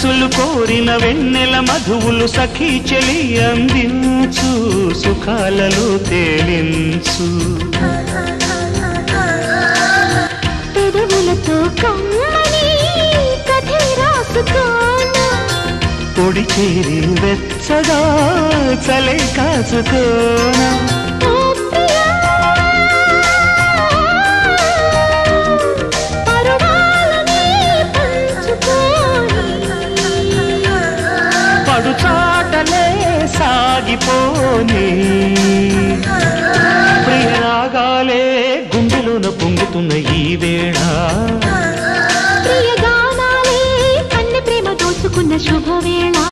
మనసులు కోరిన వెన్నెల మధువులు సఖీ చెలి అందించు సుఖాలలో తేలించు పెదవులతో కమ్మని కథే రాసుకోనా పొడి చేరి వెచ్చగా చలే కాచుకోనా పడుచాటలే సాగిపోని ప్రియరాగాలే గుండెలోన పొంగుతున్న ఈ వేళ ప్రియ గానాలే కన్నె ప్రేమ దోచుకున్న శుభవేళ